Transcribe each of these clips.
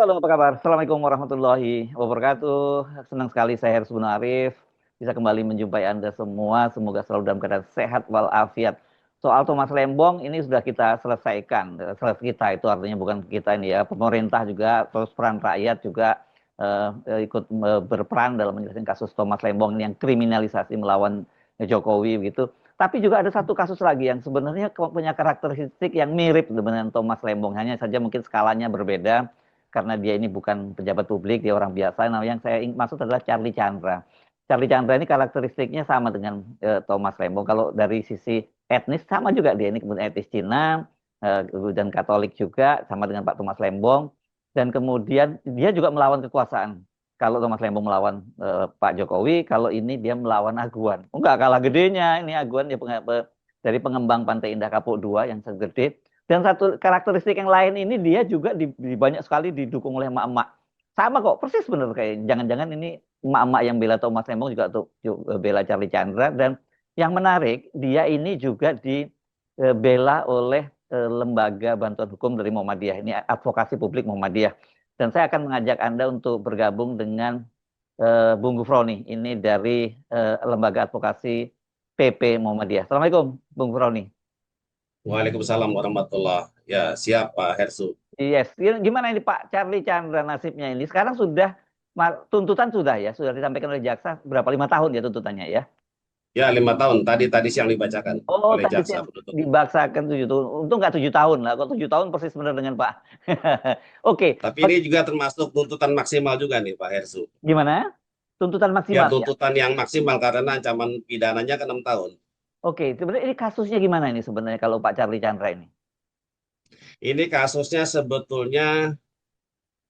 Halo, apa kabar? Assalamualaikum warahmatullahi wabarakatuh. Senang sekali saya Hersum Arif bisa kembali menjumpai Anda semua. Semoga selalu dalam keadaan sehat walafiat. Soal Thomas Lembong ini sudah kita selesaikan. Selesai kita itu artinya bukan kita ini ya. Pemerintah juga, terus peran rakyat juga ikut berperan dalam menyelesaikan kasus Thomas Lembong ini yang kriminalisasi melawan Jokowi gitu. Tapi juga ada satu kasus lagi yang sebenarnya punya karakteristik yang mirip dengan Thomas Lembong. Hanya saja mungkin skalanya berbeda karena dia ini bukan pejabat publik, dia orang biasa. Nah, yang saya maksud adalah Charlie Chandra. Charlie Chandra ini karakteristiknya sama dengan Thomas Lembong. Kalau dari sisi etnis sama juga dia ini kemudian etnis Cina dan Katolik juga sama dengan Pak Thomas Lembong. Dan kemudian dia juga melawan kekuasaan. Kalau Thomas Lembong melawan Pak Jokowi, kalau ini dia melawan Aguan. Oh, enggak kalah gedenya ini Aguan ya, dari pengembang Pantai Indah Kapuk II yang segede. Dan satu karakteristik yang lain ini dia juga banyak sekali didukung oleh emak-emak. Sama kok, persis bener kayak jangan-jangan ini emak-emak yang bela Thomas Lembong juga tuh bela Charlie Chandra. Dan yang menarik, dia ini juga dibela oleh lembaga bantuan hukum dari Muhammadiyah. Ini advokasi publik Muhammadiyah. Dan saya akan mengajak Anda untuk bergabung dengan Bung Gufroni. Ini dari lembaga advokasi PP Muhammadiyah. Assalamualaikum, Bung Gufroni. Waalaikumsalam warahmatullah. Ya, siap Pak Hersu. Yes, gimana ini Pak Charlie Chandra nasibnya ini? Sekarang sudah tuntutan sudah ya, sudah disampaikan oleh jaksa berapa 5 tahun ya tuntutannya ya? Ya, 5 tahun. Tadi siang dibacakan Oh, oleh tadi jaksa siang penuntut umum. dibaksakan 7 tahun. Untung nggak 7 tahun lah. Kalau 7 tahun persis benar dengan Pak. Oke, Tapi ini juga termasuk tuntutan maksimal juga nih Pak Hersu. gimana? Tuntutan Ya, maksimal ya. tuntutan yang maksimal karena ancaman pidananya ke 6 tahun. Oke, sebenarnya ini kasusnya gimana ini sebenarnya kalau Pak Charlie Chandra ini? Ini kasusnya sebetulnya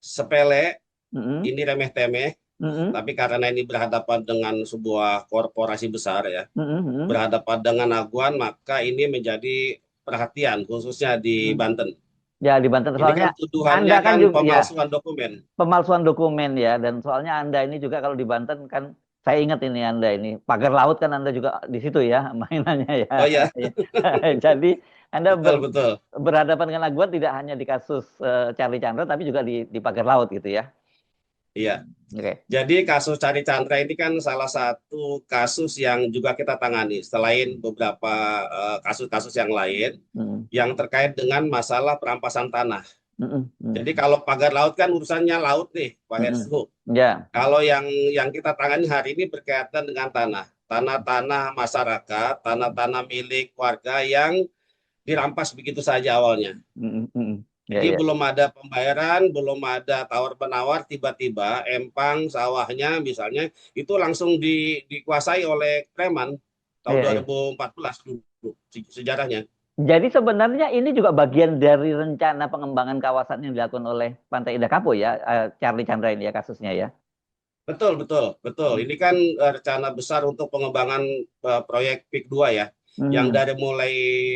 sepele, Mm-mm, ini remeh-temeh, mm-mm, tapi karena ini berhadapan dengan sebuah korporasi besar ya, mm-mm, mm-mm, berhadapan dengan aguan, maka ini menjadi perhatian khususnya di mm. Banten. Ya di Banten Ini soalnya kan Anda tuduhannya kan kan juga ya pemalsuan dokumen. pemalsuan dokumen ya, dan soalnya Anda ini juga kalau di Banten kan saya ingat ini Anda ini pagar laut kan Anda juga di situ ya mainannya ya. Oh ya, Jadi Anda betul betul. berhadapan dengan aguan tidak hanya di kasus Charlie Chandra tapi juga di pagar laut gitu ya. Iya. Oke. Jadi kasus Cari Chandra ini kan salah satu kasus yang juga kita tangani selain beberapa kasus-kasus yang lain Mm, yang terkait dengan masalah perampasan tanah. mm, mm, Jadi kalau pagar laut kan urusannya laut nih, Pak mm, mm. Herslu. Ya, Kalau yang kita tangani hari ini berkaitan dengan tanah, tanah-tanah masyarakat, tanah-tanah milik warga yang dirampas begitu saja awalnya. mm, mm, mm. Ya, Jadi ya. belum ada pembayaran, belum ada tawar-menawar, tiba-tiba empang sawahnya misalnya itu langsung dikuasai oleh preman tahun Iya, iya. 2014 dulu sejarahnya. Jadi sebenarnya ini juga bagian dari rencana pengembangan kawasan yang dilakukan oleh Pantai Indah Kapuk ya, Charlie Chandra ini ya kasusnya ya. Betul, betul, betul. Hmm. Ini kan rencana besar untuk pengembangan proyek PIK 2 ya, yang Hmm. dari mulai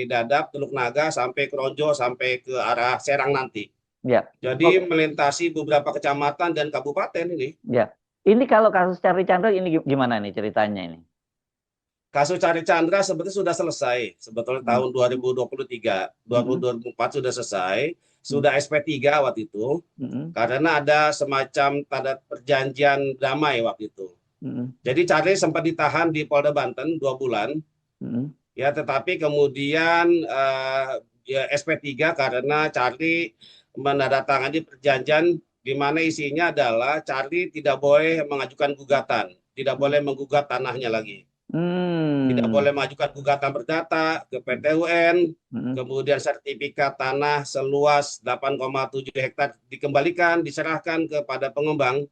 Dadap, Teluk Naga sampai Kronjo sampai ke arah Serang nanti. Ya. Jadi Oke. melintasi beberapa kecamatan dan kabupaten ini. Ya. Ini kalau kasus Charlie Chandra ini gimana nih ceritanya ini? Kasus Cari Chandra sebetulnya sudah selesai. Sebetulnya Hmm. tahun 2023, Hmm. 2024 sudah selesai. Hmm. Sudah SP3 waktu itu. Hmm. Karena ada semacam tanda perjanjian damai waktu itu. Hmm. Jadi Charlie sempat ditahan di Polda Banten 2 bulan. Hmm. Ya, tetapi kemudian ya SP3 karena Charlie menandatangani perjanjian di mana isinya adalah Charlie tidak boleh mengajukan gugatan, tidak boleh menggugat tanahnya lagi. Tidak Hmm. boleh mengajukan gugatan perdata ke PT UN, Hmm. kemudian sertifikat tanah seluas 8,7 hektar dikembalikan, diserahkan kepada pengembang.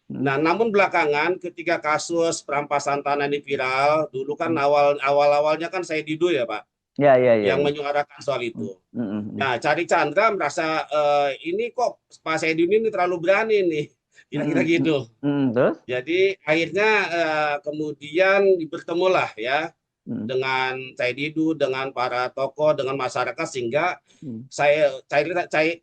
Hmm. Nah, namun belakangan ketika kasus perampasan tanah ini viral, dulu kan Hmm. awal-awalnya kan saya Didu ya Pak, Ya, ya, ya, yang ya. menyuarakan soal Hmm. itu. Hmm. Hmm. Nah, Cari Chandra merasa ini kok Pak Saidin ini terlalu berani nih, kira-kira Hmm. Hmm. gitu. Hmm. Terus? Jadi akhirnya kemudian bertemulah ya Hmm. dengan Cai Didu, dengan para tokoh, dengan masyarakat sehingga Hmm. saya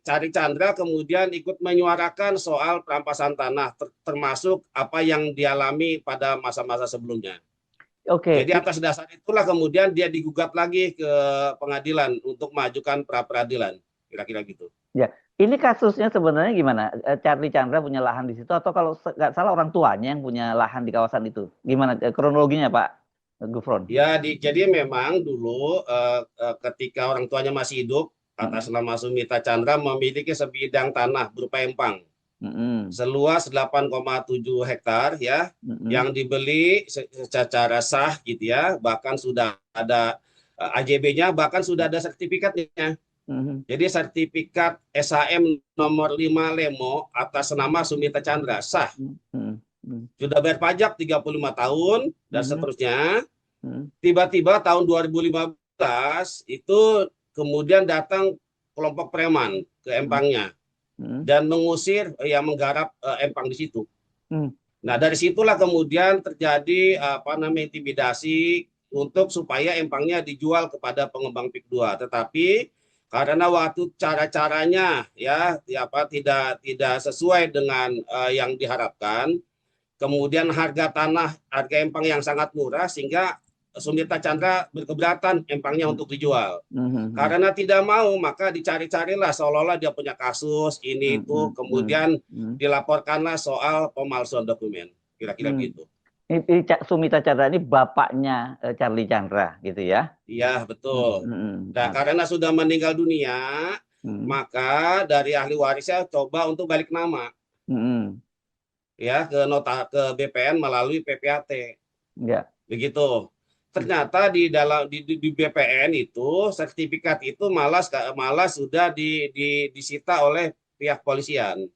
Cari Chandra kemudian ikut menyuarakan soal perampasan tanah termasuk apa yang dialami pada masa-masa sebelumnya. Oke. Jadi atas dasar itulah kemudian dia digugat lagi ke pengadilan untuk mengajukan pra peradilan. kira-kira gitu. Ya, ini kasusnya sebenarnya gimana? Charlie Chandra punya lahan di situ atau kalau nggak salah orang tuanya yang punya lahan di kawasan itu? Gimana kronologinya Pak Gufron? Ya, jadi memang dulu ketika orang tuanya masih hidup, atas Mm-mm. nama Sumita Chandra memiliki sebidang tanah berupa empang Mm-mm. seluas 8,7 hektar ya, Mm-mm. yang dibeli secara sah gitu ya, bahkan sudah ada AJB-nya, bahkan sudah ada sertifikatnya. Mm-mm. Jadi sertifikat SHM nomor 5 Lemo atas nama Sumita Chandra sah. Mm-mm. Mm-mm. Sudah bayar pajak 35 tahun dan Mm-mm. seterusnya. Mm-mm. Tiba-tiba tahun 2015 itu kemudian datang kelompok preman ke empangnya Mm-mm. dan mengusir yang menggarap empang di situ. Mm-mm. Nah, dari situlah kemudian terjadi intimidasi untuk supaya empangnya dijual kepada pengembang PIK 2. Tetapi karena waktu cara-caranya tidak sesuai dengan yang diharapkan, kemudian harga empang yang sangat murah sehingga Sumita Chandra berkeberatan empangnya untuk dijual. Mm-mm. Karena tidak mau, maka dicari-carilah seolah-olah dia punya kasus ini itu, Mm-mm. kemudian Mm-mm. dilaporkanlah soal pemalsuan dokumen. Kira-kira Mm. gitu. Ini Sumita Chandra ini bapaknya Charlie Chandra gitu ya? Iya, betul. Mm-mm. Nah, karena sudah meninggal dunia, Mm-mm. maka dari ahli warisnya coba untuk balik nama Mm-mm. ya ke BPN melalui PPAT. Ya. Begitu. Ternyata di BPN itu sertifikat itu malah sudah disita oleh pihak polisian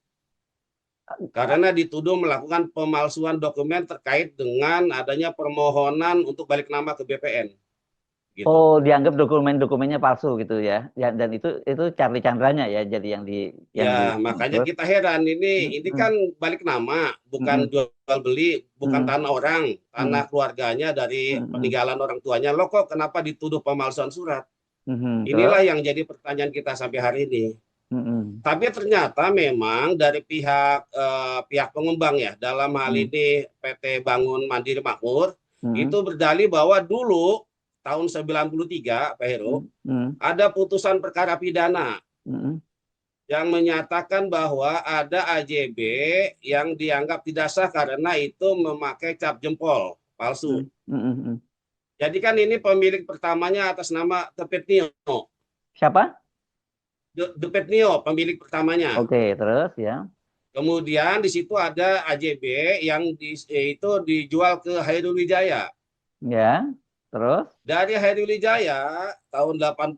karena dituduh melakukan pemalsuan dokumen terkait dengan adanya permohonan untuk balik nama ke BPN gitu. Oh, dianggap dokumen-dokumennya palsu gitu ya. Ya, dan itu Charlie Chandranya ya jadi yang di Ya, makanya terus. kita heran ini Mm-mm. kan balik nama, bukan Mm-mm. jual beli, bukan Mm-mm. tanah orang, tanah Mm-mm. keluarganya dari Mm-mm. peninggalan orang tuanya. Lo kok kenapa dituduh pemalsuan surat? Mm-mm. Inilah Terus. yang jadi pertanyaan kita sampai hari ini. Mm-mm. Tapi ternyata memang dari pihak pengembang ya, dalam hal Mm-mm. ini PT Bangun Mandiri Makmur, itu Mm-mm. berdalih bahwa dulu tahun 93, Pak Heru, Mm-mm. ada putusan perkara pidana Mm-mm. yang menyatakan bahwa ada AJB yang dianggap tidak sah karena itu memakai cap jempol palsu. Mm-mm. Mm-mm. Jadi kan ini pemilik pertamanya atas nama Tepetnio. Siapa? Tepetnio pemilik pertamanya. Oke, terus ya. Kemudian di situ ada AJB yang itu dijual ke Hairul Wijaya. Ya. Terus. Dari Hairul Wijaya tahun 85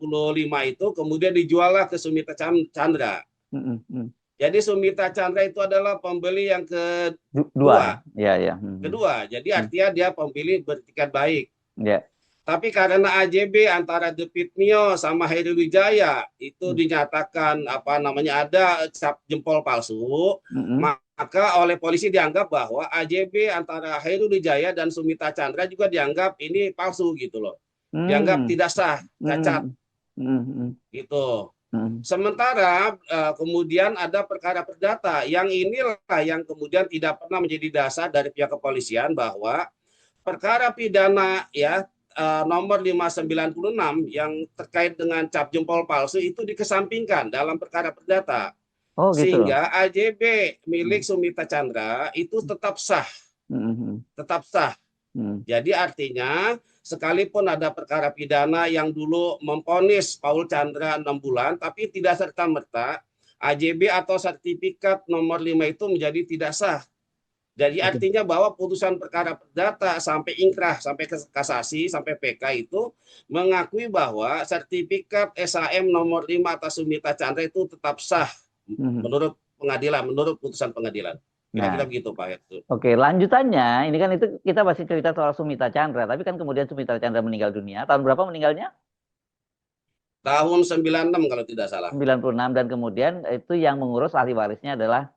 itu kemudian dijuallah ke Sumita Chandra. Mm-mm. Mm. Jadi Sumita Chandra itu adalah pembeli yang Dua kedua. ya. Ya, ya. Mm-mm. Jadi Mm. artinya dia pembeli bertikat baik. Ya. Tapi karena AJB antara Depitnio sama Heri Wijaya itu Mm. dinyatakan ada cap jempol palsu, Mm-mm. maka oleh polisi dianggap bahwa AJB antara Heri Wijaya dan Sumita Chandra juga dianggap ini palsu gitu loh. Dianggap Mm. tidak sah, cacat Mm. Mm. gitu. Mm. Sementara kemudian ada perkara perdata yang inilah yang kemudian tidak pernah menjadi dasar dari pihak kepolisian bahwa perkara pidana ya nomor 596 yang terkait dengan cap jempol palsu itu dikesampingkan dalam perkara perdata Oh gitu. sehingga AJB milik Mm. Sumita Chandra itu Mm. tetap sah. Mm. Jadi artinya sekalipun ada perkara pidana yang dulu memponis Paul Chandra 6 bulan tapi tidak serta-merta AJB atau sertifikat nomor 5 itu menjadi tidak sah. Jadi Oke. artinya bahwa putusan perkara perdata sampai ingkrah, sampai kasasi, sampai PK itu mengakui bahwa sertifikat SHM nomor 5 atas Sumita Chandra itu tetap sah Mm. menurut pengadilan, menurut putusan pengadilan. Kira-kira Nah, begitu Pak Heru. oke, lanjutannya, ini kan itu kita masih cerita soal Sumita Chandra, tapi kan kemudian Sumita Chandra meninggal dunia. Tahun berapa meninggalnya? Tahun 96 kalau tidak salah. 96 dan kemudian itu yang mengurus ahli warisnya adalah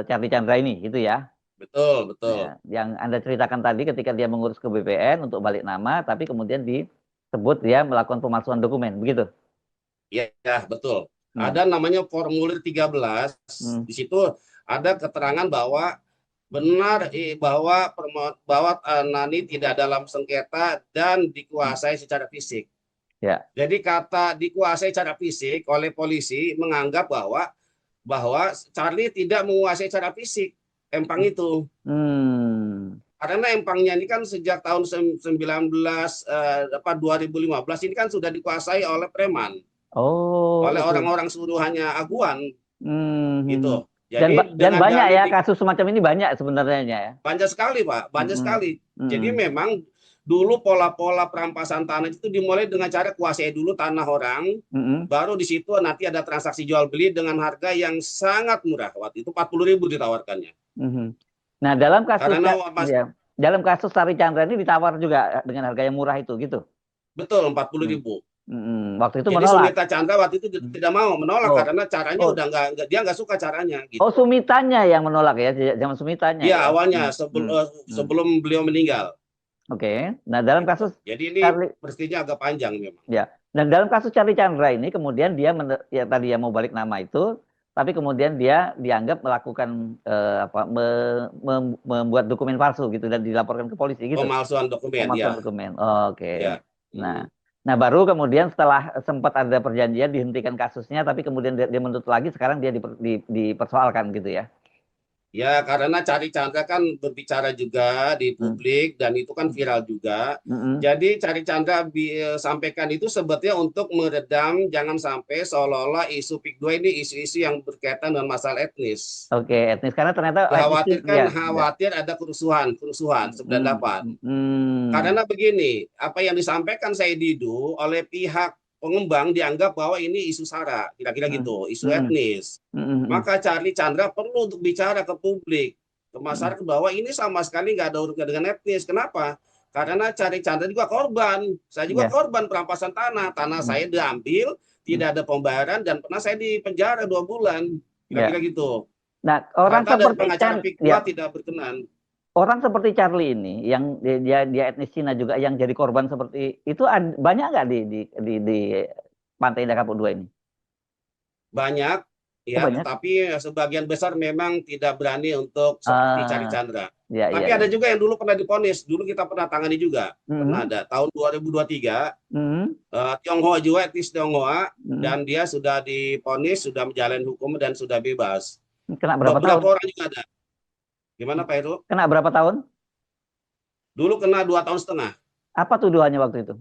Charlie Chandra ini, gitu ya. Betul, betul. Ya, yang Anda ceritakan tadi ketika dia mengurus ke BPN untuk balik nama, tapi kemudian disebut dia melakukan pemalsuan dokumen, begitu. Ya, betul. Hmm. Ada namanya formulir 13. Hmm. Di situ ada keterangan bahwa benar bahwa Nani tidak dalam sengketa dan dikuasai secara fisik. Ya. Jadi kata dikuasai secara fisik oleh polisi menganggap bahwa Charlie tidak menguasai secara fisik empang itu. Hmm. Karena empangnya ini kan sejak tahun 2015 ini kan sudah dikuasai oleh preman, Oh, oleh oke. orang-orang suruhannya Aguan Hmm. gitu. Jadi Dan dengan banyak dalih ya kasus semacam ini banyak sebenarnya ya. banyak sekali, Pak, banyak Hmm. sekali. Jadi Hmm. memang dulu pola-pola perampasan tanah itu dimulai dengan cara kuasai dulu tanah orang, Hmm. baru di situ nanti ada transaksi jual beli dengan harga yang sangat murah. Waktu itu 40.000 ditawarkannya. Hmm. Nah, dalam kasus Karena Mas, ya, dalam kasus Sari Chandra ini ditawar juga dengan harga yang murah itu gitu. betul 40 Hmm. ribu. Waktu itu Jadi menolak. Sumita Chandra waktu itu Hmm. tidak mau menolak Oh, karena caranya oh, udah dia nggak suka caranya oh, gitu. Sumitanya yang menolak ya, zaman Sumitanya Iya ya. awalnya Hmm. Hmm. Hmm. sebelum beliau meninggal Oke. Nah, dalam gitu. kasus Jadi ini Charlie peristiwanya agak panjang memang. ya, dan dalam kasus Charlie Chandra ini kemudian dia ya tadi ya mau balik nama itu, tapi kemudian dia dianggap melakukan membuat dokumen palsu gitu dan dilaporkan ke polisi gitu. Pemalsuan dokumen ya. Pemalsuan dokumen. Oh, oke. Ya. Nah, Hmm. nah baru kemudian setelah sempat ada perjanjian dihentikan kasusnya, tapi kemudian dia menuntut lagi, sekarang dia dipersoalkan gitu ya. Ya, karena Cari Chandra kan berbicara juga di Hmm. publik dan itu kan viral juga. Hmm. Jadi Cari Chandra sampaikan itu sebetulnya untuk meredam jangan sampai seolah-olah isu PIK 2 ini isu-isu yang berkaitan dengan masalah etnis. Oke, etnis karena ternyata etnis itu Dikhawatirkan ya, ya. khawatir ada kerusuhan 98. Hmm. Karena begini, apa yang disampaikan Said Didu oleh pihak pengembang dianggap bahwa ini isu SARA, kira-kira Hmm. gitu, isu Hmm. etnis. Hmm. Hmm. Maka Charlie Chandra perlu untuk bicara ke publik, ke Hmm. masyarakat bahwa ini sama sekali nggak ada urusan dengan etnis. Kenapa? Karena Charlie Chandra juga korban. Saya juga Ya. korban perampasan tanah. Tanah Hmm. saya diambil, Hmm. tidak ada pembayaran, dan pernah saya di penjara 2 bulan. Kira-kira Ya. gitu. Nah, orang Karena dari seperti pengacara PIK 2 Ya, tidak berkenan. orang seperti Charlie ini yang dia etnis Cina juga yang jadi korban seperti itu banyak nggak di Pantai Indah Kapuk 2 ini? Banyak, Oh, ya, banyak. tetapi sebagian besar memang tidak berani untuk seperti Cari Ah, Chandra. ya, Tapi ya, ada ya. juga yang dulu pernah diponis, dulu kita pernah tangani juga. Pernah Mhm. ada tahun 2023, Mhm. Tionghoa juga, etnis Tionghoa, Mhm. dan dia sudah diponis, sudah menjalani hukum dan sudah bebas. Kena berapa tahun? Beberapa orang juga ada. Gimana Pak Heru? Kena berapa tahun? Dulu kena 2 tahun setengah. Apa tuduhannya waktu itu?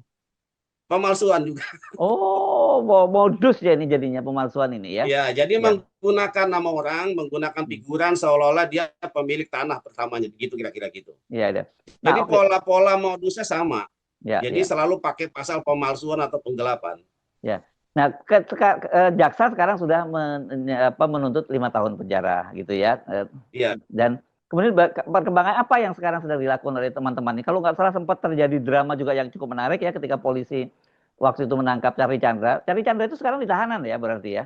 Pemalsuan juga. Oh, modus ya ini jadinya pemalsuan ini ya. Ya, jadi Ya. menggunakan nama orang, menggunakan figuran seolah-olah dia pemilik tanah pertamanya, begitu kira-kira gitu. Ya, ada. Nah, Jadi oke. pola-pola modusnya sama. Ya, Jadi ya. selalu pakai pasal pemalsuan atau penggelapan. Ya. Nah, jaksa sekarang sudah menuntut 5 tahun penjara gitu ya. Iya. Dan kemudian perkembangan apa yang sekarang sedang dilakukan oleh teman-teman ini? Kalau nggak salah sempat terjadi drama juga yang cukup menarik ya ketika polisi waktu itu menangkap Charlie Chandra. Charlie Chandra itu sekarang di tahanan ya berarti ya.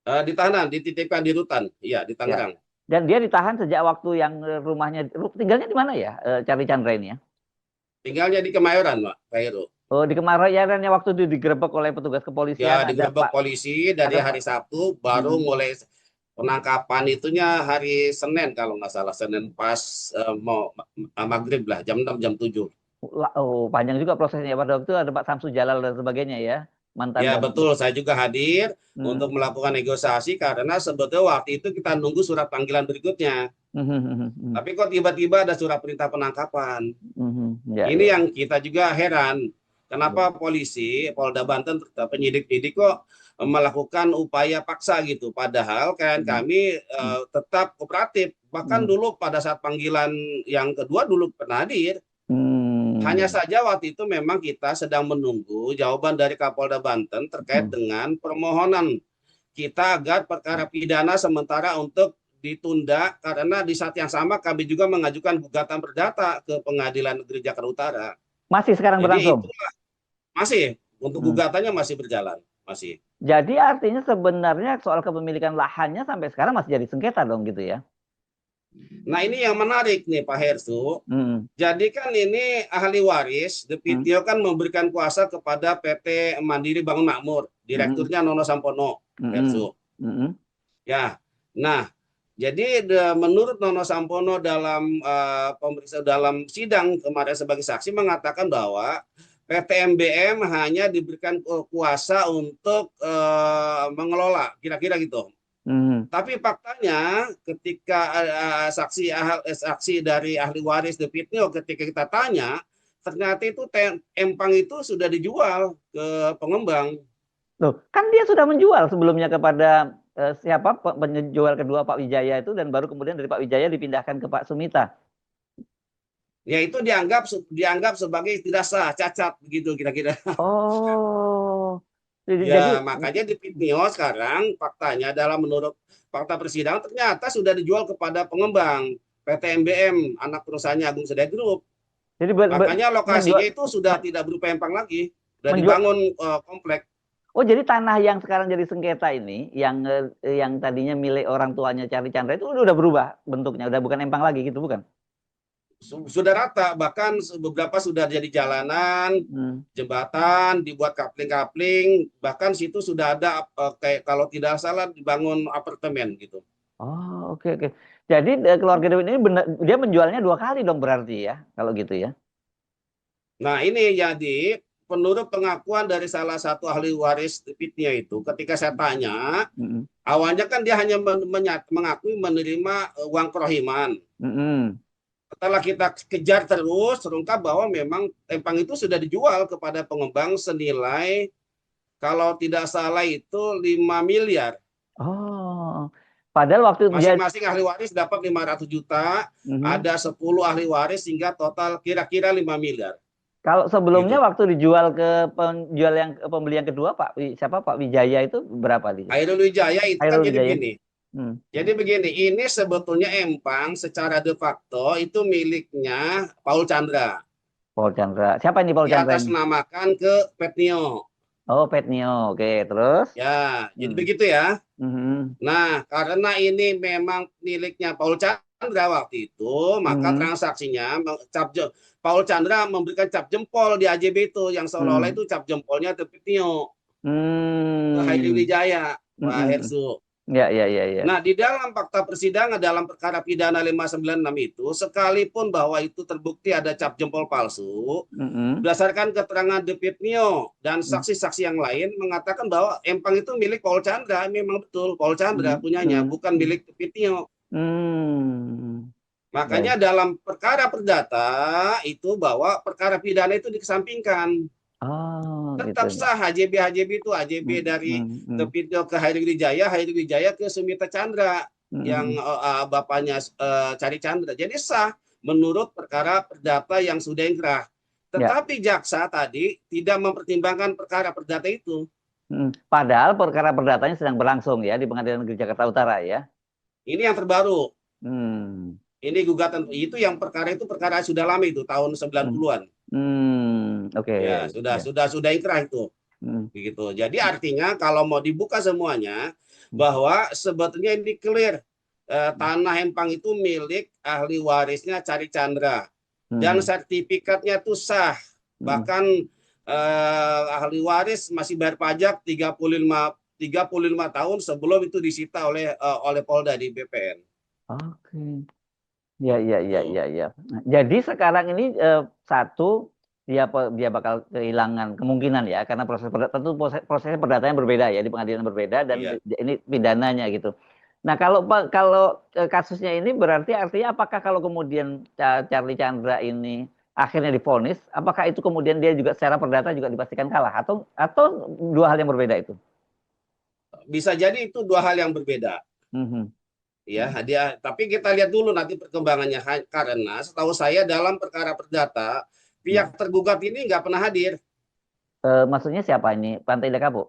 Di tahanan, dititipkan di rutan. Iya, di Ya. Tangerang. Dan dia ditahan sejak waktu yang tinggalnya di mana ya Charlie Chandra ini ya? Tinggalnya di Kemayoran, Pak Heru. Oh, di Kemayoran yang waktu itu digerebek oleh petugas kepolisian Ya, ada digerebek Pak polisi dari ada Pak. hari Sabtu, baru Hmm. mulai penangkapan itunya hari Senin kalau nggak salah. Senin pas mau maghrib lah, jam 6, jam 7. Oh, panjang juga prosesnya pada waktu itu ada Pak Samsu Jalal dan sebagainya ya, mantan Ya, dan betul. Saya juga hadir hmm. untuk melakukan negosiasi karena sebetulnya waktu itu kita nunggu surat panggilan berikutnya. Tapi kok tiba-tiba ada surat perintah penangkapan. Ya, Ini ya. yang kita juga heran. Kenapa polisi, Polda Banten, penyidik-penyidik kok melakukan upaya paksa gitu. Padahal klien Hmm. kami tetap kooperatif. Bahkan Hmm. dulu pada saat panggilan yang kedua dulu pernah hadir. Hanya Hmm. saja waktu itu memang kita sedang menunggu jawaban dari Kapolda Banten terkait Hmm. dengan permohonan kita agar perkara pidana sementara untuk ditunda karena di saat yang sama kami juga mengajukan gugatan perdata ke Pengadilan Negeri Jakarta Utara. Masih sekarang Jadi itu berlangsung. masih untuk Hmm. gugatannya masih berjalan, masih. Jadi artinya sebenarnya soal kepemilikan lahannya sampai sekarang masih jadi sengketa dong gitu ya. Nah ini yang menarik nih Pak Hersu. Hmm. Jadi kan ini ahli waris, Hmm. Depitio kan memberikan kuasa kepada PT Mandiri Bangun Makmur, Hmm. direkturnya Nono Sampono, Hmm. Hersu. Hmm. Ya, nah jadi menurut Nono Sampono dalam pemeriksaan dalam sidang kemarin sebagai saksi mengatakan bahwa PT MBM hanya diberikan kuasa untuk mengelola, kira-kira gitu. Hmm. Tapi faktanya ketika saksi dari ahli waris De Pitnio ketika kita tanya, ternyata itu empang itu sudah dijual ke pengembang. Loh, kan dia sudah menjual sebelumnya kepada siapa penjual kedua Pak Wijaya itu, dan baru kemudian dari Pak Wijaya dipindahkan ke Pak Sumita. Ya itu dianggap sebagai tidak sah, cacat begitu kira-kira. Oh, jadi Ya, makanya di Pitnio sekarang faktanya dalam menurut fakta persidangan ternyata sudah dijual kepada pengembang PT MBM, anak perusahaannya Agung Sedayo Group. jadi Makanya lokasinya menjual itu sudah tidak berupa empang lagi, sudah menjual. dibangun komplek. Oh, jadi tanah yang sekarang jadi sengketa ini, yang tadinya milik orang tuanya Charlie Chandra itu udah berubah bentuknya, udah bukan empang lagi gitu, bukan? Sudah rata, bahkan beberapa sudah jadi jalanan, Hmm. jembatan, dibuat kapling-kapling, bahkan situ sudah ada kayak kalau tidak salah dibangun apartemen gitu. Oh, oke oke. Jadi keluarga Dewi ini benar, dia menjualnya dua kali dong berarti ya, kalau gitu ya. Nah, ini jadi menurut pengakuan dari salah satu ahli waris Pitnya itu, ketika saya tanya, Mm-mm. awalnya kan dia hanya mengakui menerima uang kerohiman. Mm-mm. Setelah kita kejar terus, terungkap bahwa memang empang itu sudah dijual kepada pengembang senilai kalau tidak salah itu 5 miliar. Oh, padahal waktu dia, Masing-masing ahli waris dapat 500 juta, Mhm. ada 10 ahli waris sehingga total kira-kira 5 miliar. Kalau sebelumnya Gitu. waktu dijual ke penjual yang pembeli yang kedua siapa Pak Wijaya itu berapa dia? Hairul Wijaya itu kan Hairul jadi Wijaya. begini. Hmm. Jadi begini, ini sebetulnya empang secara de facto itu miliknya Paul Chandra. Paul Chandra. Siapa ini Paul Chandra ini? Diatasnamakan ke Petnio. Oh, Petnio. Oke, terus? Ya, jadi Hmm. begitu ya. Mhm. Nah, karena ini memang miliknya Paul Chandra waktu itu, maka Mhm. transaksinya Paul Chandra memberikan cap jempol di AJB itu yang seolah-olah Hmm. itu cap jempolnya ke Petnio, ke Hairi Hmm. Wijaya, Pak Mhm. Hersu. Ya, ya, ya, ya. Nah, di dalam fakta persidangan dalam perkara pidana 596 itu, sekalipun bahwa itu terbukti ada cap jempol palsu, Mhm. berdasarkan keterangan De Pitnio dan saksi-saksi yang lain mengatakan bahwa empang itu milik Paul Chandra, memang betul Paul Chandra Mhm. punyanya, Mhm. bukan milik De Pitnio. Hmm. Ya. Makanya dalam perkara perdata itu bahwa perkara pidana itu dikesampingkan. Oh, gitu. Tetap sah HJB itu HJB Hmm. dari Hmm. Hmm. Tepito ke Hairi Wijaya ke Sumita Chandra yang Hmm. bapaknya Cari Chandra. Jadi sah menurut perkara perdata yang sudah inkrah. Ya. Tetapi jaksa tadi tidak mempertimbangkan perkara perdata itu. Hmm. Padahal perkara perdatanya sedang berlangsung ya di Pengadilan Negeri Jakarta Utara ya. Ini yang terbaru. Hmm. Ini gugatan itu yang perkara itu perkara sudah lama itu tahun Hmm. 90-an. Hmm. Oke. Ya, Ya. sudah inkrah itu. Hmm. Begitu. Jadi artinya kalau mau dibuka semuanya bahwa sebetulnya ini clear tanah Empang itu milik ahli warisnya Cari Chandra dan Hmm. sertifikatnya itu sah. Hmm. Bahkan ahli waris masih bayar pajak 35 tahun sebelum itu disita oleh Polda di BPN. Oke. Ya, ya, ya, Tuh. ya, ya. Nah, jadi sekarang ini satu, dia bakal kehilangan kemungkinan ya, karena tentu prosesnya perdatanya berbeda ya, di pengadilan berbeda, dan Iya. ini pidananya gitu. Nah, kalau kasusnya ini berarti artinya apakah kalau kemudian Charlie Chandra ini akhirnya divonis, apakah itu kemudian dia juga secara perdata juga dipastikan kalah, atau dua hal yang berbeda itu? Bisa jadi itu dua hal yang berbeda. Mhm. Ya, tapi kita lihat dulu nanti perkembangannya karena setahu saya dalam perkara perdata pihak Mhm. tergugat ini nggak pernah hadir. Maksudnya siapa ini? Pantai Dekabo?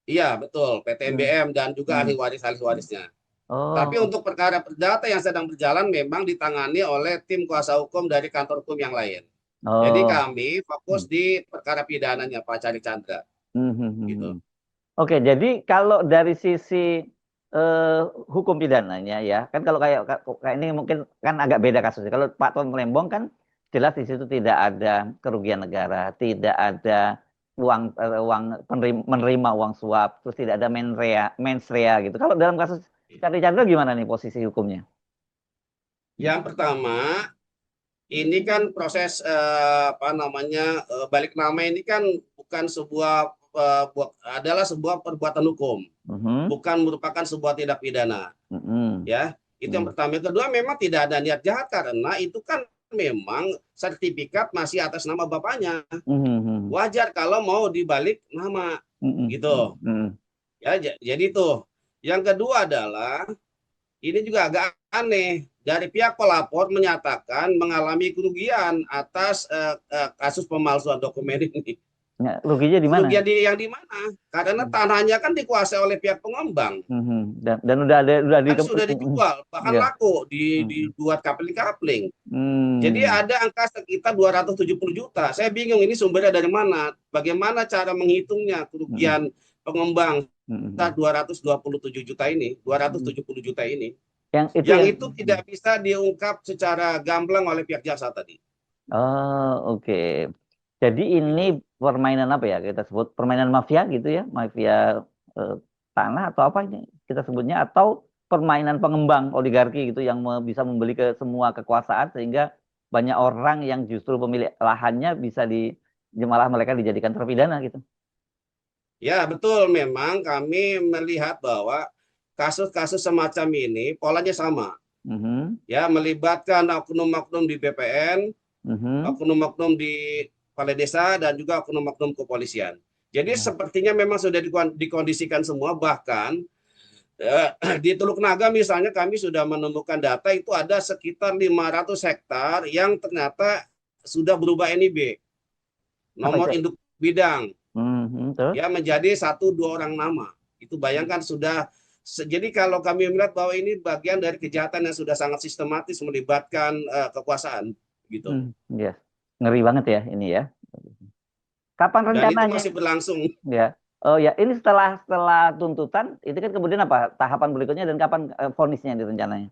Iya, betul, PT Hmm. MBM dan juga Hmm. ahli warisnya. Tapi Oh. untuk perkara perdata yang sedang berjalan memang ditangani oleh tim kuasa hukum dari kantor hukum yang lain. Jadi Oh. kami fokus Hmm. di perkara pidananya Pak Cari Chandra, Hmm, hmm, hmm, gitu. hmm. Oke, jadi kalau dari sisi eh, hukum pidananya ya, kan kalau kayak ini mungkin kan agak beda kasusnya. Kalau Pak Tom Lembong kan jelas di situ tidak ada kerugian negara, tidak ada uang menerima uang suap, terus tidak ada mens rea gitu. Kalau dalam kasus Chandra Chandra gimana nih posisi hukumnya? Yang pertama, ini kan proses apa namanya balik nama ini kan bukan sebuah adalah sebuah perbuatan hukum, Mhm, bukan merupakan sebuah tindak pidana. mhm, Ya, itu yang mhm, pertama. Yang kedua, memang tidak ada niat jahat karena itu kan memang sertifikat masih atas nama bapaknya. mhm, mhm, Wajar kalau mau dibalik nama mhm, gitu. mhm. Ya, jadi itu. Yang kedua adalah ini juga agak aneh. Dari pihak pelapor menyatakan mengalami kerugian atas kasus pemalsuan dokumen ini. Nah, ruginya di mana? Kerugian yang di mana? Karena tanahnya kan dikuasai oleh pihak pengembang. Mhm, dan udah di Kan sudah dijual, bahkan ya. laku, Mhm. dibuat kapling-kapling. Jadi Hmm. ada angka sekitar 270 juta. Saya bingung ini sumbernya dari mana. Bagaimana cara menghitungnya Mhm, kerugian pengembang mhm, sekitar 227 juta ini, mhm. 270 juta ini. Yang itu Yang yang itu tidak bisa diungkap secara gamblang oleh pihak jasa tadi. oh, oke. Jadi ini Gitu. permainan apa ya? Kita sebut permainan mafia gitu ya, mafia eh, tanah atau apa ini kita sebutnya atau permainan pengembang oligarki gitu yang bisa membeli ke semua kekuasaan sehingga banyak orang yang justru pemilik lahannya bisa malah mereka dijadikan terpidana gitu. Ya, betul. Memang kami melihat bahwa kasus-kasus semacam ini polanya sama. Mhm, Ya, melibatkan oknum-oknum di BPN, mhm. oknum-oknum di balai desa, dan juga oknum-oknum kepolisian. Jadi sepertinya memang sudah dikondisikan semua, bahkan di Teluk Naga misalnya kami sudah menemukan data itu ada sekitar 500 hektar yang ternyata sudah berubah NIB, Apa nomor itu? induk bidang, Mhm, terus? ya menjadi 1-2 orang nama. Itu bayangkan sudah. Jadi kalau kami melihat bahwa ini bagian dari kejahatan yang sudah sangat sistematis melibatkan kekuasaan gitu. Hmm, ya. Ngeri banget ya ini ya. Kapan Dan itu rencananya? masih berlangsung. Ya. Oh ya, ini setelah tuntutan, itu kan kemudian apa tahapan berikutnya dan kapan vonisnya di rencananya?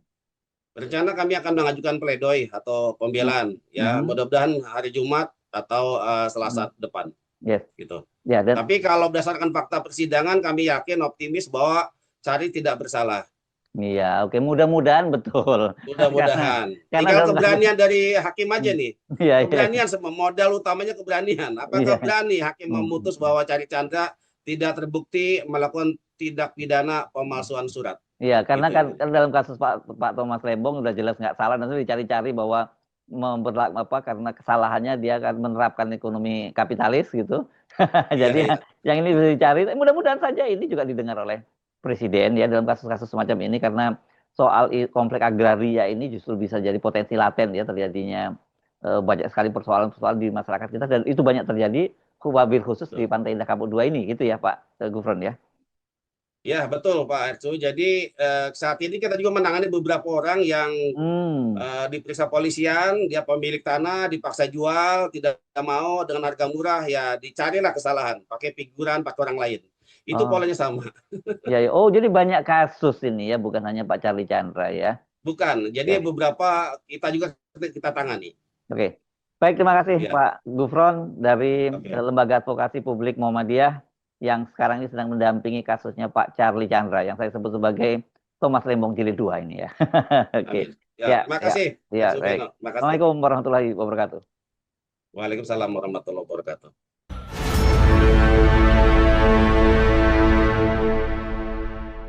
Rencana kami akan mengajukan pledoi atau Hmm. pembelaan, ya Mhm. mudah-mudahan hari Jumat atau Selasa Mhm. depan Yes. gitu. Ya, dan Tapi kalau berdasarkan fakta persidangan kami yakin optimis bahwa Cari tidak bersalah. iya, oke, mudah-mudahan betul. karena Mudah-mudahan. karena Tinggal dalam kasus keberanian dari hakim aja hmm, nih. iya, iya, Keberanian, modal utamanya keberanian. Apakah iya. berani hakim Hmm. memutus bahwa Cari Chandra tidak terbukti melakukan tindak pidana Hmm. pemalsuan surat? Iya, karena Gitu kan, itu. kan dalam kasus Pak Thomas Lembong udah jelas nggak salah, nanti dicari-cari bahwa apa karena kesalahannya dia akan menerapkan ekonomi kapitalis gitu. Iya, Jadi iya. yang ini bisa dicari. Mudah-mudahan saja ini juga didengar oleh presiden ya dalam kasus-kasus semacam ini karena soal konflik agraria ini justru bisa jadi potensi laten ya terjadinya banyak sekali persoalan-persoalan di masyarakat kita dan itu banyak terjadi wabil khusus di Betul. Pantai Indah Kapuk 2 ini gitu ya Pak Gufron ya. Ya, betul Pak Arsu. Jadi saat ini kita juga menangani beberapa orang yang Hmm. diperiksa polisian, dia pemilik tanah, dipaksa jual, tidak mau dengan harga murah, ya dicarilah kesalahan, pakai figuran, pakai orang lain. Itu Oh, polanya sama. ya, ya. Oh, jadi banyak kasus ini ya, bukan hanya Pak Charlie Chandra ya. Bukan. Jadi Ya, beberapa kita juga kita tangani. oke. Baik, terima kasih Ya, Pak Gufron dari oke. Lembaga Advokasi Publik Muhammadiyah yang sekarang ini sedang mendampingi kasusnya Pak Charlie Chandra yang saya sebut sebagai Thomas Lembong Jilid 2 ini ya. Oke. Amin. Ya, Ya, terima ya. kasih, Ya, Pak baik. Subeno. Terima kasih. Assalamualaikum warahmatullahi wabarakatuh. Waalaikumsalam warahmatullahi wabarakatuh.